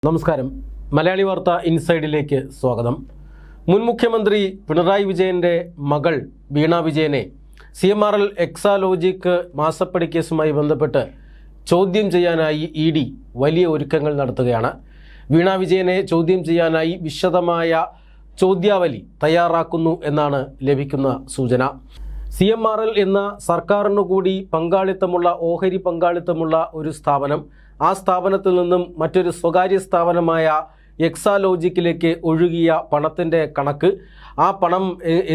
നമസ്കാരം. മലയാളി വാർത്ത ഇൻസൈഡിലേക്ക് സ്വാഗതം. മുൻ മുഖ്യമന്ത്രി പിണറായി വിജയൻ്റെ മകൾ വീണ വിജയനെ CMRL എക്സാലോജിക് മാസപ്പടി കേസുമായി ബന്ധപ്പെട്ട് ചോദ്യം ചെയ്യാനായി ED വലിയ ഒരുക്കങ്ങൾ നടത്തുകയാണ്. വീണ വിജയനെ ചോദ്യം ചെയ്യാനായി വിശദമായ ചോദ്യാവലി തയ്യാറാക്കുന്നു എന്നാണ് ലഭിക്കുന്ന സൂചന. CMRL എന്ന സർക്കാരിനു കൂടി പങ്കാളിത്തമുള്ള ഓഹരി പങ്കാളിത്തമുള്ള ഒരു സ്ഥാപനം, ആ സ്ഥാപനത്തിൽ നിന്നും മറ്റൊരു സ്വകാര്യ സ്ഥാപനമായ എക്സാലോജിക്കിലേക്ക് ഒഴുകിയ പണത്തിൻ്റെ കണക്ക്, ആ പണം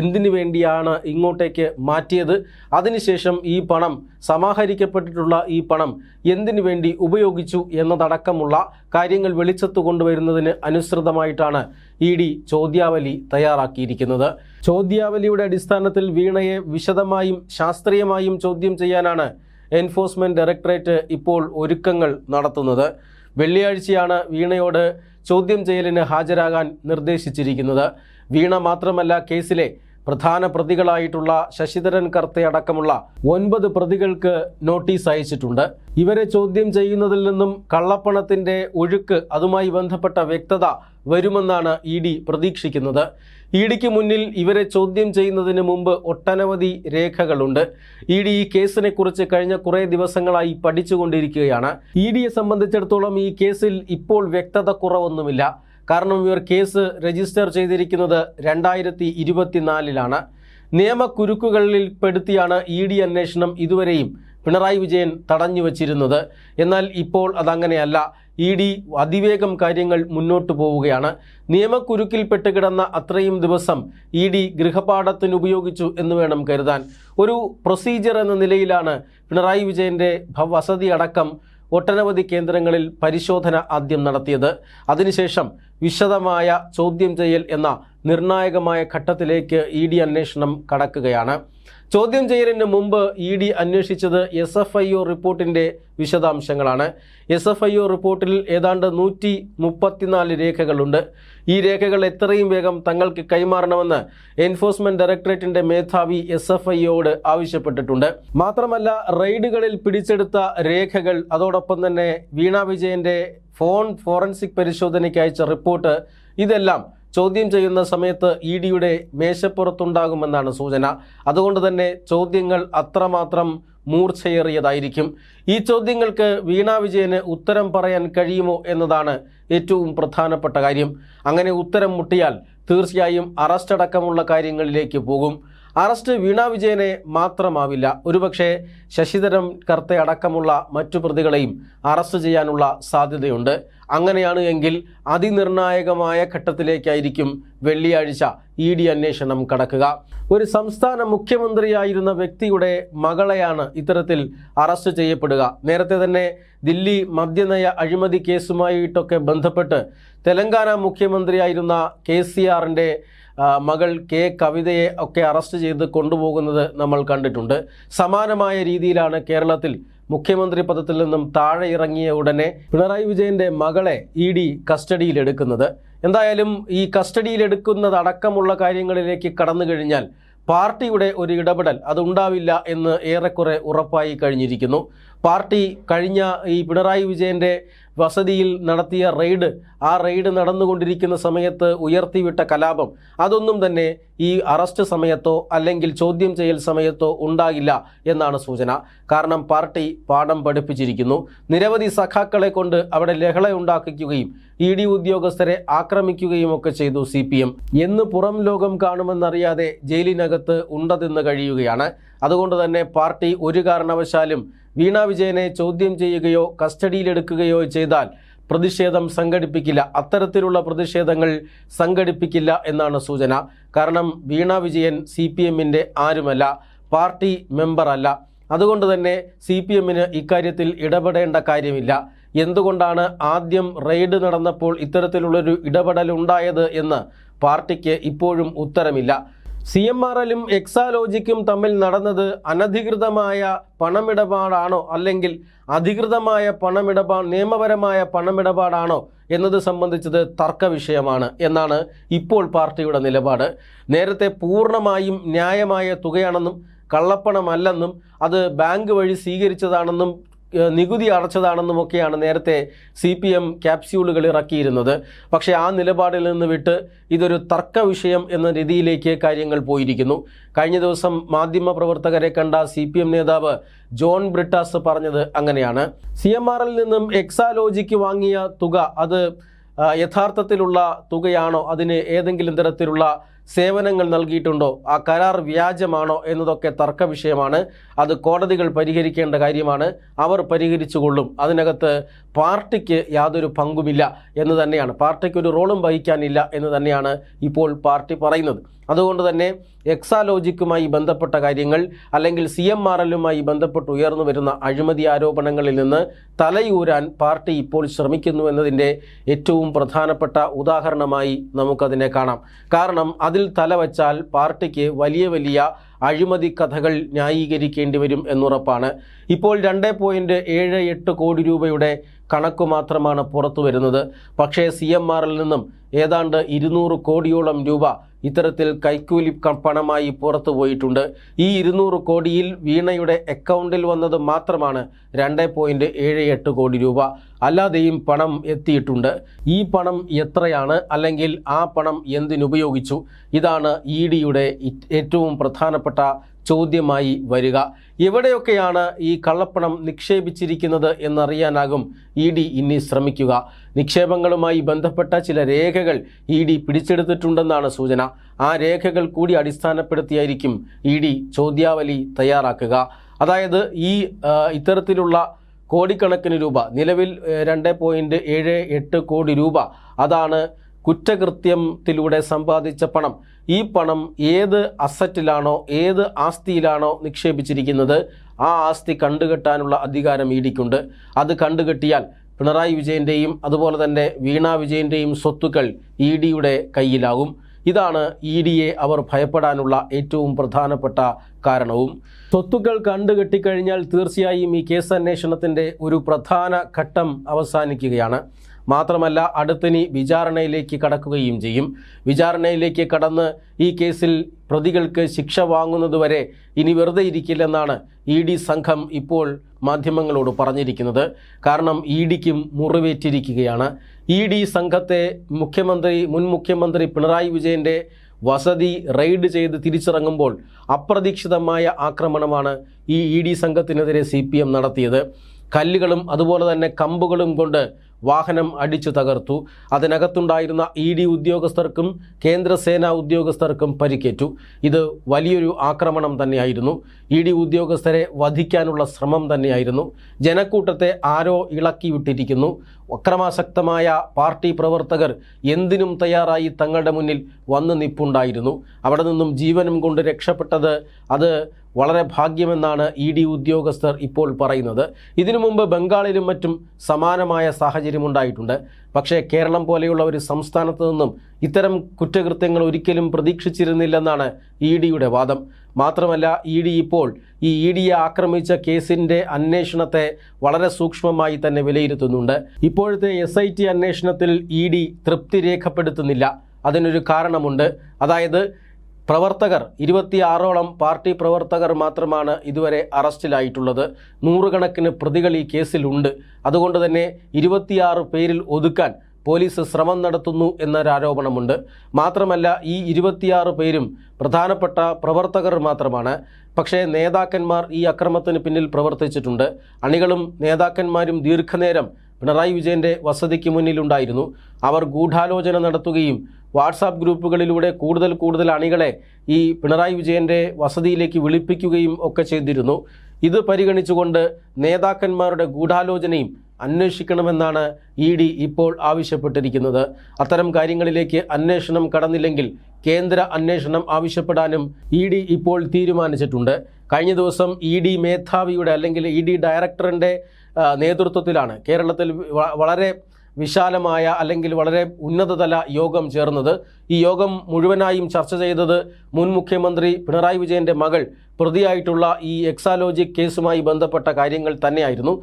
എന്തിനു വേണ്ടിയാണ് ഇങ്ങോട്ടേക്ക് മാറ്റിയത്, അതിനുശേഷം ഈ പണം സമാഹരിക്കപ്പെട്ടിട്ടുള്ള ഈ പണം എന്തിനു വേണ്ടി ഉപയോഗിച്ചു എന്നതടക്കമുള്ള കാര്യങ്ങൾ വെളിച്ചത്ത് കൊണ്ടുവരുന്നതിന് അനുസൃതമായിട്ടാണ് ED ചോദ്യാവലി തയ്യാറാക്കിയിരിക്കുന്നത്. ചോദ്യാവലിയുടെ അടിസ്ഥാനത്തിൽ വീണയെ വിശദമായും ശാസ്ത്രീയമായും ചോദ്യം ചെയ്യാനാണ് എൻഫോഴ്സ്മെൻറ്റ് ഡയറക്ടറേറ്റ് ഇപ്പോൾ ഒരുക്കങ്ങൾ നടത്തുന്നത്. വെള്ളിയാഴ്ചയാണ് വീണയോട് ചോദ്യം ചെയ്യലിന് ഹാജരാകാൻ നിർദ്ദേശിച്ചിരിക്കുന്നത്. വീണ മാത്രമല്ല, കേസിലെ പ്രധാന പ്രതികളായിട്ടുള്ള ശശിധരൻ കർത്തയടക്കമുള്ള 9 പ്രതികൾക്ക് നോട്ടീസ് അയച്ചിട്ടുണ്ട്. ഇവരെ ചോദ്യം ചെയ്യുന്നതിൽ നിന്നും കള്ളപ്പണത്തിൻ്റെ ഒഴുക്ക്, അതുമായി ബന്ധപ്പെട്ട വ്യക്തത വരുമെന്നാണ് ED പ്രതീക്ഷിക്കുന്നത്. EDക്ക് മുന്നിൽ ഇവരെ ചോദ്യം ചെയ്യുന്നതിന് മുമ്പ് ഒട്ടനവധി രേഖകളുണ്ട്. ED ഈ കേസിനെ കുറിച്ച് കഴിഞ്ഞ കുറേ ദിവസങ്ങളായി പഠിച്ചുകൊണ്ടിരിക്കുകയാണ്. EDയെ സംബന്ധിച്ചിടത്തോളം ഈ കേസിൽ ഇപ്പോൾ വ്യക്തത കുറവൊന്നുമില്ല. കാരണം ഇവർ കേസ് രജിസ്റ്റർ ചെയ്തിരിക്കുന്നത് 2024 നിയമക്കുരുക്കുകളിൽ പെടുത്തിയാണ് ED അന്വേഷണം ഇതുവരെയും പിണറായി വിജയൻ തടഞ്ഞു വച്ചിരുന്നത്. എന്നാൽ ഇപ്പോൾ അതങ്ങനെയല്ല. ED അതിവേഗം കാര്യങ്ങൾ മുന്നോട്ട് പോവുകയാണ്. നിയമക്കുരുക്കിൽപ്പെട്ട് കിടന്ന അത്രയും ദിവസം ED ഗൃഹപാഠത്തിന് ഉപയോഗിച്ചു എന്ന് വേണം കരുതാൻ. ഒരു പ്രൊസീജിയർ എന്ന നിലയിലാണ് പിണറായി വിജയൻ്റെ വസതി അടക്കം ഒട്ടനവധി കേന്ദ്രങ്ങളിൽ പരിശോധന ആദ്യം നടത്തിയത്. അതിനുശേഷം വിശദമായ ചോദ്യം ചെയ്യൽ എന്ന നിർണായകമായ ഘട്ടത്തിലേക്ക് ED അന്വേഷണം കടക്കുകയാണ്. ചോദ്യം ചെയ്യലിന് മുമ്പ് ED അന്വേഷിച്ചത് SFIO റിപ്പോർട്ടിൻ്റെ വിശദാംശങ്ങളാണ്. SFIO റിപ്പോർട്ടിൽ ഏതാണ്ട് 134 രേഖകളുണ്ട്. ഈ രേഖകൾ എത്രയും വേഗം തങ്ങൾക്ക് കൈമാറണമെന്ന് എൻഫോഴ്സ്മെൻറ്റ് ഡയറക്ടറേറ്റിൻ്റെ മേധാവി SFIOയോട് ആവശ്യപ്പെട്ടിട്ടുണ്ട്. മാത്രമല്ല, റെയ്ഡുകളിൽ പിടിച്ചെടുത്ത രേഖകൾ, അതോടൊപ്പം തന്നെ വീണ വിജയൻ്റെ ഫോൺ ഫോറൻസിക് പരിശോധനയ്ക്ക് അയച്ച റിപ്പോർട്ട്, ഇതെല്ലാം ചോദ്യം ചെയ്യുന്ന സമയത്ത് EDയുടെ മേശപ്പുറത്തുണ്ടാകുമെന്നാണ് സൂചന. അതുകൊണ്ട് തന്നെ ചോദ്യങ്ങൾ അത്രമാത്രം മൂർച്ചയേറിയതായിരിക്കും. ഈ ചോദ്യങ്ങൾക്ക് വീണ വിജയന് ഉത്തരം പറയാൻ കഴിയുമോ എന്നതാണ് ഏറ്റവും പ്രധാനപ്പെട്ട കാര്യം. അങ്ങനെ ഉത്തരം മുട്ടിയാൽ തീർച്ചയായും അറസ്റ്റ് അടക്കമുള്ള കാര്യങ്ങളിലേക്ക് പോകും. അറസ്റ്റ് വീണ വിജയനെ മാത്രമാവില്ല, ഒരുപക്ഷെ ശശിധരൻ കർത്തയടക്കമുള്ള മറ്റു പ്രതികളെയും അറസ്റ്റ് ചെയ്യാനുള്ള സാധ്യതയുണ്ട്. അങ്ങനെയാണ് എങ്കിൽ അതിനിർണായകമായ ഘട്ടത്തിലേക്കായിരിക്കും വെള്ളിയാഴ്ച ED അന്വേഷണം കടക്കുക. ഒരു സംസ്ഥാന മുഖ്യമന്ത്രിയായിരുന്ന വ്യക്തിയുടെ മകളെയാണ് ഇത്തരത്തിൽ അറസ്റ്റ് ചെയ്യപ്പെടുക. നേരത്തെ തന്നെ ദില്ലി മദ്യനയ അഴിമതി കേസുമായിട്ടൊക്കെ ബന്ധപ്പെട്ട് തെലങ്കാന മുഖ്യമന്ത്രിയായിരുന്ന KCRൻ്റെ മകൾ K കവിതയെ ഒക്കെ അറസ്റ്റ് ചെയ്ത് കൊണ്ടുപോകുന്നത് നമ്മൾ കണ്ടിട്ടുണ്ട്. സമാനമായ രീതിയിലാണ് കേരളത്തിൽ മുഖ്യമന്ത്രി പദത്തിൽ നിന്നും താഴെ ഇറങ്ങിയ ഉടനെ പിണറായി വിജയൻ്റെ മകളെ ED കസ്റ്റഡിയിലെടുക്കുന്നത്. എന്തായാലും ഈ കസ്റ്റഡിയിലെടുക്കുന്നതടക്കമുള്ള കാര്യങ്ങളിലേക്ക് കടന്നു കഴിഞ്ഞാൽ പാർട്ടിയുടെ ഒരു ഇടപെടൽ അതുണ്ടാവില്ല എന്ന് ഏറെക്കുറെ ഉറപ്പായി കഴിഞ്ഞിരിക്കുന്നു. പാർട്ടി കഴിഞ്ഞ ഈ പിണറായി വിജയൻ്റെ വസതിയിൽ നടത്തിയ റെയ്ഡ്, ആ റെയ്ഡ് നടന്നുകൊണ്ടിരിക്കുന്ന സമയത്ത് ഉയർത്തിവിട്ട കലാപം, അതൊന്നും തന്നെ ഈ അറസ്റ്റ് സമയത്തോ അല്ലെങ്കിൽ ചോദ്യം ചെയ്യൽ സമയത്തോ ഉണ്ടാകില്ല എന്നാണ് സൂചന. കാരണം പാർട്ടി പാഠം പഠിപ്പിച്ചിരിക്കുന്നു. നിരവധി സഖാക്കളെ കൊണ്ട് അവിടെ ലഹള ഉണ്ടാക്കിക്കുകയും ED ഉദ്യോഗസ്ഥരെ ആക്രമിക്കുകയും ഒക്കെ ചെയ്തു CPM. എന്ന് പുറം ലോകം കാണുമെന്നറിയാതെ ജയിലിനകത്ത് ഉണ്ടതിന്ന് കഴിയുകയാണ്. അതുകൊണ്ട് തന്നെ പാർട്ടി ഒരു കാരണവശാലും വീണ വിജയനെ ചോദ്യം ചെയ്യുകയോ കസ്റ്റഡിയിലെടുക്കുകയോ ചെയ്താൽ പ്രതിഷേധം സംഘടിപ്പിക്കില്ല, അത്തരത്തിലുള്ള പ്രതിഷേധങ്ങൾ സംഘടിപ്പിക്കില്ല എന്നാണ് സൂചന. കാരണം വീണ വിജയൻ CPMൻ്റെ ആരുമല്ല, പാർട്ടി മെമ്പറല്ല. അതുകൊണ്ട് തന്നെ CPMന് ഇക്കാര്യത്തിൽ ഇടപെടേണ്ട കാര്യമില്ല. എന്തുകൊണ്ടാണ് ആദ്യം റെയ്ഡ് നടന്നപ്പോൾ ഇത്തരത്തിലുള്ളൊരു ഇടപെടൽ ഉണ്ടായത് എന്ന് പാർട്ടിക്ക് ഇപ്പോഴും ഉത്തരമില്ല. CMRLും എക്സാലോജിക്കും തമ്മിൽ നടന്നത് അനധികൃതമായ പണമിടപാടാണോ അല്ലെങ്കിൽ അധികൃതമായ നിയമപരമായ പണമിടപാടാണോ എന്നത് സംബന്ധിച്ചത് തർക്ക വിഷയമാണ് എന്നാണ് ഇപ്പോൾ പാർട്ടിയുടെ നിലപാട്. നേരത്തെ പൂർണ്ണമായും ന്യായമായ തുകയാണെന്നും കള്ളപ്പണമല്ലെന്നും അത് ബാങ്ക് വഴി സ്വീകരിച്ചതാണെന്നും നികുതി അടച്ചതാണെന്നുമൊക്കെയാണ് നേരത്തെ CPM ക്യാപ്സ്യൂളുകൾ ഇറക്കിയിരുന്നത്. പക്ഷേ ആ നിലപാടിൽ നിന്ന് വിട്ട് ഇതൊരു തർക്ക വിഷയം എന്ന രീതിയിലേക്ക് കാര്യങ്ങൾ പോയിരിക്കുന്നു. കഴിഞ്ഞ ദിവസം മാധ്യമപ്രവർത്തകരെ കണ്ട CPM നേതാവ് ജോൺ ബ്രിട്ടാസ് പറഞ്ഞത് അങ്ങനെയാണ്. CMRL നിന്നും എക്സാലോജിക്ക് വാങ്ങിയ തുക അത് യഥാർത്ഥത്തിലുള്ള തുകയാണോ, അതിന് ഏതെങ്കിലും തരത്തിലുള്ള സേവനങ്ങൾ നൽകിയിട്ടുണ്ടോ, ആ കരാർ വ്യാജമാണോ എന്നതൊക്കെ തർക്ക വിഷയമാണ്. അത് കോടതികൾ പരിഹരിക്കേണ്ട കാര്യമാണ്. അവർ പരിഹരിച്ചുകൊള്ളും. അതിനകത്ത് പാർട്ടിക്ക് യാതൊരു പങ്കുമില്ല എന്ന് തന്നെയാണ്, പാർട്ടിക്ക് ഒരു റോളും വഹിക്കാനില്ല എന്ന് തന്നെയാണ് ഇപ്പോൾ പാർട്ടി പറയുന്നത്. അതുകൊണ്ട് തന്നെ എക്സാലോജിക്കുമായി ബന്ധപ്പെട്ട കാര്യങ്ങൾ അല്ലെങ്കിൽ CMRLുമായി ബന്ധപ്പെട്ട് ഉയർന്നു വരുന്ന അഴിമതി ആരോപണങ്ങളിൽ നിന്ന് തലയൂരാൻ പാർട്ടി ഇപ്പോൾ ശ്രമിക്കുന്നു എന്നതിൻ്റെ ഏറ്റവും പ്രധാനപ്പെട്ട ഉദാഹരണമായി നമുക്കതിനെ കാണാം. കാരണം അതിൽ തലവച്ചാൽ പാർട്ടിക്ക് വലിയ വലിയ അഴിമതി കഥകൾ ന്യായീകരിക്കേണ്ടി വരും എന്നുറപ്പാണ്. ഇപ്പോൾ 2.78 കോടി രൂപയുടെ കണക്ക് മാത്രമാണ് പുറത്തു വരുന്നത്. പക്ഷേ CMRൽ നിന്നും ഏതാണ്ട് 200 കോടിയോളം രൂപ ഇത്തരത്തിൽ കൈക്കൂലി പണമായി പുറത്തു പോയിട്ടുണ്ട്. ഈ 200 കോടിയിൽ വീണയുടെ അക്കൗണ്ടിൽ വന്നത് മാത്രമാണ് 2.78 കോടി രൂപ. അല്ലാതെയും പണം എത്തിയിട്ടുണ്ട്. ഈ പണം എത്രയാണ്, അല്ലെങ്കിൽ ആ പണം എന്തിനുപയോഗിച്ചു? ഇതാണ് EDയുടെ ഏറ്റവും പ്രധാനപ്പെട്ട ചോദ്യമായി വരിക. എവിടെയൊക്കെയാണ് ഈ കള്ളപ്പണം നിക്ഷേപിച്ചിരിക്കുന്നത് എന്നറിയാനാകും ED ഇനി ശ്രമിക്കുക. നിക്ഷേപങ്ങളുമായി ബന്ധപ്പെട്ട ചില രേഖകൾ ED പിടിച്ചെടുത്തിട്ടുണ്ടെന്നാണ് സൂചന. ആ രേഖകൾ കൂടി അടിസ്ഥാനപ്പെടുത്തിയായിരിക്കും ED ചോദ്യാവലി തയ്യാറാക്കുക. അതായത് ഇത്തരത്തിലുള്ള കോടിക്കണക്കിന് രൂപ, നിലവിൽ 2.78 കോടി രൂപ, അതാണ് കുറ്റകൃത്യത്തിലൂടെ സമ്പാദിച്ച പണം. ഈ പണം ഏത് അസറ്റിലാണോ, ഏത് ആസ്തിയിലാണോ നിക്ഷേപിച്ചിരിക്കുന്നത്, ആ ആസ്തി കണ്ടുകെട്ടാനുള്ള അധികാരം EDക്കുണ്ട്. അത് കണ്ടുകെട്ടിയാൽ പിണറായി വിജയൻ്റെയും അതുപോലെ തന്നെ വീണ വിജയൻ്റെയും സ്വത്തുക്കൾ EDയുടെ കയ്യിലാകും. ഇതാണ് EDയെ അവർ ഭയപ്പെടാനുള്ള ഏറ്റവും പ്രധാനപ്പെട്ട കാരണവും. സ്വത്തുക്കൾ കണ്ടുകെട്ടിക്കഴിഞ്ഞാൽ തീർച്ചയായും ഈ കേസ് അന്വേഷണത്തിൻ്റെ ഒരു പ്രധാന ഘട്ടം അവസാനിക്കുകയാണ്. മാത്രമല്ല അടുത്തിനി വിചാരണയിലേക്ക് കടക്കുകയും ചെയ്യും. വിചാരണയിലേക്ക് കടന്ന് ഈ കേസിൽ പ്രതികൾക്ക് ശിക്ഷ വാങ്ങുന്നതുവരെ ഇനി വെറുതെ ഇരിക്കില്ലെന്നാണ് ED സംഘം ഇപ്പോൾ മാധ്യമങ്ങളോട് പറഞ്ഞിരിക്കുന്നത്. കാരണം EDക്കും മുറിവേറ്റിരിക്കുകയാണ്. ED സംഘത്തെ മുൻ മുഖ്യമന്ത്രി പിണറായി വിജയൻ്റെ വസതി റെയ്ഡ് ചെയ്ത് തിരിച്ചിറങ്ങുമ്പോൾ അപ്രതീക്ഷിതമായ ആക്രമണമാണ് ഈ ED സംഘത്തിനെതിരെ CPM നടത്തിയത്. കല്ലുകളും അതുപോലെ തന്നെ കമ്പുകളും കൊണ്ട് വാഹനം അടിച്ചു തകർത്തു. അതിനകത്തുണ്ടായിരുന്ന ED ഉദ്യോഗസ്ഥർക്കും കേന്ദ്രസേനാ ഉദ്യോഗസ്ഥർക്കും പരിക്കേറ്റു. ഇത് വലിയൊരു ആക്രമണം തന്നെയായിരുന്നു. ED ഉദ്യോഗസ്ഥരെ വധിക്കാനുള്ള ശ്രമം തന്നെയായിരുന്നു. ജനക്കൂട്ടത്തെ ആരോ ഇളക്കിവിട്ടിരിക്കുന്നു. അക്രമാസക്തമായ പാർട്ടി പ്രവർത്തകർ എന്തിനും തയ്യാറായി തങ്ങളുടെ മുന്നിൽ വന്ന് നിപ്പുണ്ടായിരുന്നു. അവിടെ നിന്നും ജീവനും കൊണ്ട് രക്ഷപ്പെട്ടത് അത് വളരെ ഭാഗ്യമെന്നാണ് ED ഉദ്യോഗസ്ഥർ ഇപ്പോൾ പറയുന്നത്. ഇതിനു മുമ്പ് ബംഗാളിലും മറ്റും സമാനമായ സാഹചര്യം ഉണ്ടായിട്ടുണ്ട്. പക്ഷേ കേരളം പോലെയുള്ള ഒരു സംസ്ഥാനത്ത് നിന്നും ഇത്തരം കുറ്റകൃത്യങ്ങൾ ഒരിക്കലും പ്രതീക്ഷിച്ചിരുന്നില്ലെന്നാണ് EDയുടെ വാദം. മാത്രമല്ല ED ഇപ്പോൾ ഈ EDയെ ആക്രമിച്ച കേസിൻ്റെ അന്വേഷണത്തെ വളരെ സൂക്ഷ്മമായി തന്നെ വിലയിരുത്തുന്നുണ്ട്. ഇപ്പോഴത്തെ SIT അന്വേഷണത്തിൽ ED തൃപ്തി രേഖപ്പെടുത്തുന്നില്ല. അതിനൊരു കാരണമുണ്ട്. അതായത് പ്രവർത്തകർ 26ഓളം പാർട്ടി പ്രവർത്തകർ മാത്രമാണ് ഇതുവരെ അറസ്റ്റിലായിട്ടുള്ളത്. നൂറുകണക്കിന് പ്രതികൾ ഈ കേസിലുണ്ട്. അതുകൊണ്ട് തന്നെ 26 പേരിൽ ഒതുക്കാൻ പോലീസ് ശ്രമം നടത്തുന്നു എന്നൊരാരോപണമുണ്ട്. മാത്രമല്ല ഈ 26 പേരും പ്രധാനപ്പെട്ട പ്രവർത്തകർ മാത്രമാണ്. പക്ഷേ നേതാക്കന്മാർ ഈ അക്രമത്തിന് പിന്നിൽ പ്രവർത്തിച്ചിട്ടുണ്ട്. അണികളും നേതാക്കന്മാരും ദീർഘനേരം പിണറായി വിജയൻ്റെ വസതിക്ക് മുന്നിലുണ്ടായിരുന്നു. അവർ ഗൂഢാലോചന നടത്തുകയും വാട്സാപ്പ് ഗ്രൂപ്പുകളിലൂടെ കൂടുതൽ അണികളെ ഈ പിണറായി വിജയൻ്റെ വസതിയിലേക്ക് വിളിപ്പിക്കുകയും ഒക്കെ ചെയ്തിരുന്നു. ഇത് പരിഗണിച്ചുകൊണ്ട് നേതാക്കന്മാരുടെ ഗൂഢാലോചനയും അന്വേഷിക്കണമെന്നാണ് ED ഇപ്പോൾ ആവശ്യപ്പെട്ടിരിക്കുന്നത്. അത്തരം കാര്യങ്ങളിലേക്ക് അന്വേഷണം കടന്നില്ലെങ്കിൽ കേന്ദ്ര അന്വേഷണം ആവശ്യപ്പെടാനും ED ഇപ്പോൾ തീരുമാനിച്ചിട്ടുണ്ട്. കഴിഞ്ഞ ദിവസം ED മേധാവിയുടെ അല്ലെങ്കിൽ ED ഡയറക്ടറിൻ്റെ നേതൃത്വത്തിലാണ് കേരളത്തിൽ വളരെ വിശാലമായ അല്ലെങ്കിൽ വളരെ ഉന്നതതല യോഗം ചേർന്നത്. ഈ യോഗം മുഴുവനായും ചർച്ച ചെയ്തത് മുൻ മുഖ്യമന്ത്രി പിണറായി വിജയൻ്റെ മകൾ പ്രതിയായിട്ടുള്ള ഈ എക്സാലോജിക് കേസുമായി ബന്ധപ്പെട്ട കാര്യങ്ങൾ തന്നെയായിരുന്നു.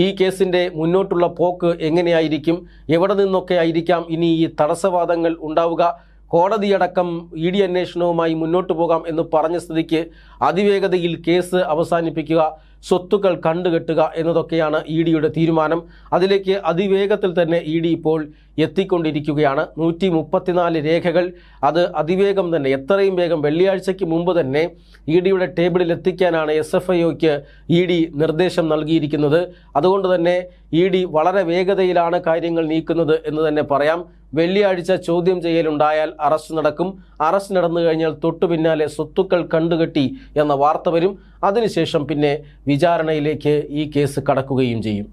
ഈ കേസിൻ്റെ മുന്നോട്ടുള്ള പോക്ക് എങ്ങനെയായിരിക്കും, എവിടെ നിന്നൊക്കെ ആയിരിക്കാം ഇനി ഈ തടസ്സവാദങ്ങൾ ഉണ്ടാവുക, കോടതിയടക്കം ED അന്വേഷണവുമായി മുന്നോട്ട് പോകാം എന്ന് പറഞ്ഞ സ്ഥിതിക്ക് അതിവേഗതയിൽ കേസ് അവസാനിപ്പിക്കുക, സ്വത്തുക്കൾ കണ്ടുകെട്ടുക എന്നതൊക്കെയാണ് ഇ ഡിയുടെ തീരുമാനം. അതിലേക്ക് അതിവേഗത്തിൽ തന്നെ ഇ ഡി ഇപ്പോൾ എത്തിക്കൊണ്ടിരിക്കുകയാണ്. 134 രേഖകൾ അത് അതിവേഗം തന്നെ എത്രയും വേഗം വെള്ളിയാഴ്ചയ്ക്ക് മുമ്പ് തന്നെ ഇ ഡിയുടെ ടേബിളിൽ എത്തിക്കാനാണ് SFIOയ്ക്ക് ഇ ഡി നിർദ്ദേശം നൽകിയിരിക്കുന്നത്. അതുകൊണ്ട് തന്നെ ഇ ഡി വളരെ വേഗതയിലാണ് കാര്യങ്ങൾ നീക്കുന്നത് എന്ന് തന്നെ പറയാം. വെള്ളിയാഴ്ച ചോദ്യം ചെയ്യലുണ്ടായാൽ അറസ്റ്റ് നടക്കും. അറസ്റ്റ് നടന്നു കഴിഞ്ഞാൽ തൊട്ടു പിന്നാലെ സ്വത്തുക്കൾ കണ്ടുകെട്ടി എന്ന വാർത്ത വരും. അതിനുശേഷം പിന്നെ വിചാരണയിലേക്ക് ഈ കേസ് കടക്കുകയും ചെയ്യും.